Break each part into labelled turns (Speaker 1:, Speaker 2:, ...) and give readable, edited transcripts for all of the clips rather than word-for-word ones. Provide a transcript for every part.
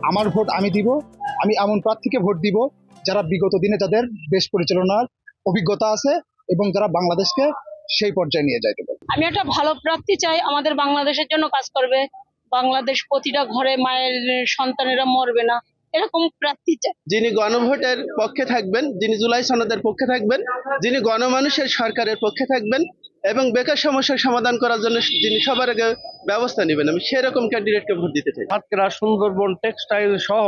Speaker 1: আমার ভোট আমি দিব, আমি এমন প্রার্থীকে ভোট দিব যারা বিগত দিনে যাদের দেশ পরিচালনার অভিজ্ঞতা আছে এবং যারা বাংলাদেশকে সেই পর্যায়ে নিয়ে যাইতে পারে।
Speaker 2: আমি একটা ভালো প্রার্থী চাই, আমাদের বাংলাদেশের জন্য কাজ করবে, বাংলাদেশ প্রতিটা ঘরে মায়ের সন্তানেরা মরবে না, এরকম প্রার্থী চাই।
Speaker 3: যিনি গণভোটের পক্ষে থাকবেন, যিনি জুলাই সনদের পক্ষে থাকবেন, যিনি গণমানুষের সরকারের পক্ষে থাকবেন এবং বেকার সমস্যার সমাধান করার জন্য যিনি সবার আগে ব্যবস্থা নেবেন, আমি সেরকম ক্যান্ডিডেটকে ভোট দিতে চাই।
Speaker 4: সাতক্ষীরা সুন্দরবন টেক্সটাইল সহ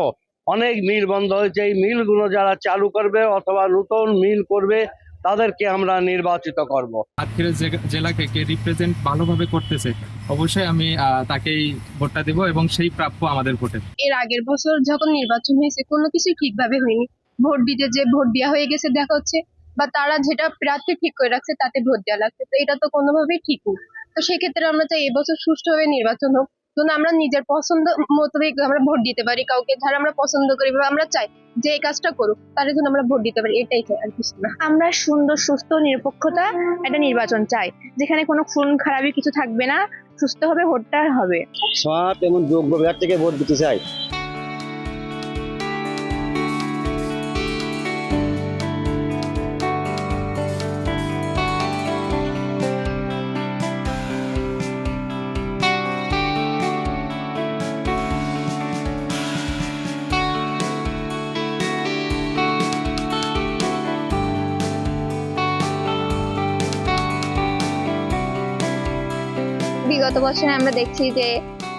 Speaker 4: অনেক মিল বন্ধ হয়েছে। এই মিলগুলো যারা চালু করবে অথবা নতুন মিল করবে তাদেরকে আমরা নির্বাচিত করব।
Speaker 5: সাতক্ষীরা জেলাকে কে রিপ্রেজেন্ট ভালোভাবে করতেছে, অবশ্যই আমি তাকেই ভোটটা দেব এবং সেই প্রাপ্য আমাদের ভোটে।
Speaker 6: এর আগের বছর যখন নির্বাচন হয়েছে কোনো কিছু ঠিকভাবে হয়নি। ভোট দিতে যে ভোট দেওয়া হয়ে গেছে দেখা হচ্ছে, বা তারা যেটা প্রার্থী ঠিক করে রাখছে তাতে ভোট দেওয়া লাগছে, তো এটা তো কোনোভাবেই ঠিক নেই। তো সেক্ষেত্রে আমরা চাই এবছর সুষ্ঠুভাবে নির্বাচন হোক, যেন আমরা নিজের পছন্দ মোতাবেক আমরা ভোট দিতে পারি। কাউকে যারা আমরা পছন্দ করি বা আমরা চাই যে এই কাজটা করুক, তার জন্য আমরা ভোট দিতে পারি, এটাই চাই, আর কিছু না।
Speaker 7: আমরা সুন্দর সুস্থ নিরপেক্ষতা একটা নির্বাচন চাই, যেখানে কোনো খুন খারাপি কিছু থাকবে না, সুস্থভাবে ভোটটা হবে।
Speaker 8: সৎ এবং যোগ্য ব্যক্তিকে ভোট দিতে চাই।
Speaker 7: বিগত বছরে আমরা দেখছি যে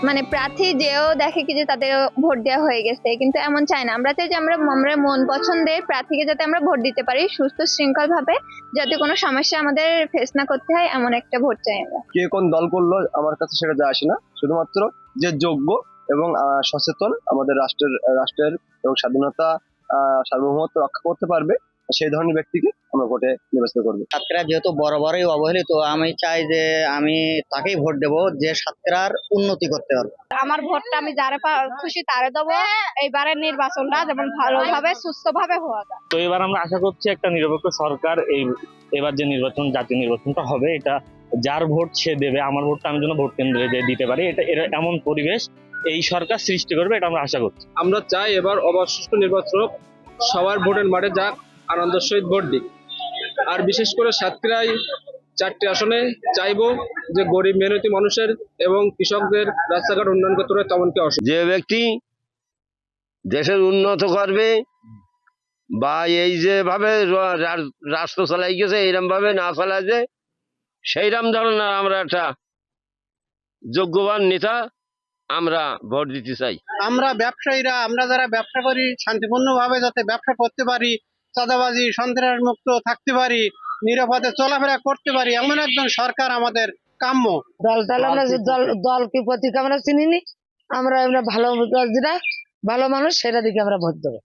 Speaker 7: মানে প্রার্থী যেও দেখে কি যে তাদের ভোট দেওয়া হয়ে গেছে, কিন্তু এমন চাই না। আমরা চাই যে আমরা মন পছন্দের প্রার্থীকে যাতে আমরা ভোট দিতে পারি সুস্থ শৃঙ্খল ভাবে, যাতে কোনো সমস্যা আমাদের ফেস না করতে হয়, এমন একটা ভোট চাই আমরা।
Speaker 8: কে কোন দল করলো আমার কাছে সেটা যায় আসে না, শুধুমাত্র যে যোগ্য এবং সচেতন আমাদের রাষ্ট্রের এবং স্বাধীনতা সার্বভৌমত্ব রক্ষা করতে পারবে সেই ধরনের ব্যক্তিকে আমরা ভোটে নির্বাচিত করবো।
Speaker 9: সাতক্ষীরা যেহেতু বরাবরই অবহেলিত, আমি চাই যে আমি তাকেই ভোট দেব যে সাতক্ষীরার উন্নতি করতে পারবে।
Speaker 6: আমার ভোটটা আমি যারা খুশি তারে দেবো। এইবারের নির্বাচনটা যেমন ভালোভাবে সুস্থভাবে হওয়া যায়।
Speaker 10: তো এবার আমরা আশা করছি একটা নিরপেক্ষ সরকার এবার যে নির্বাচন, জাতীয় নির্বাচনটা হবে, এটা যার ভোট সে দেবে। আমার ভোটটা আমি যেন ভোট কেন্দ্রে যে দিতে পারি, এটা এমন পরিবেশ এই সরকার সৃষ্টি করবে, এটা আমরা আশা করছি।
Speaker 3: আমরা চাই এবার অবাধ সুষ্ঠু নির্বাচন হোক, সবার ভোটের মাঠে যাক, আনন্দের সহিত ভোট দিক। আর বিশেষ করে সাতক্ষীরায় 4টি আসনে চাইবো যে গরিব মেহনতি মানুষের এবং কৃষকদের রাস্তাঘাট উন্নয়ন করতে হবে তেমনকি
Speaker 4: যে ব্যক্তি দেশের উন্নত করবে বা এই যেভাবে রাষ্ট্র চালাই গেছে এইরকম ভাবে না চালা, যে সেইরকম ধরনের আমরা একটা যোগ্যবান নেতা আমরা ভোট দিতে চাই।
Speaker 3: আমরা ব্যবসায়ীরা, আমরা যারা ব্যবসা করি, শান্তিপূর্ণভাবে যাতে ব্যবসা করতে পারি, চাঁদাবাজি সন্ত্রাস মুক্ত থাকতে পারি, নিরাপদে চলাফেরা করতে পারি, এমন একজন সরকার আমাদের কাম্য।
Speaker 2: আমরা দলকে প্রতীক আমরা চিনিনি, আমরা ভালো মানুষ সেটা দিকে আমরা ভোট দেবো।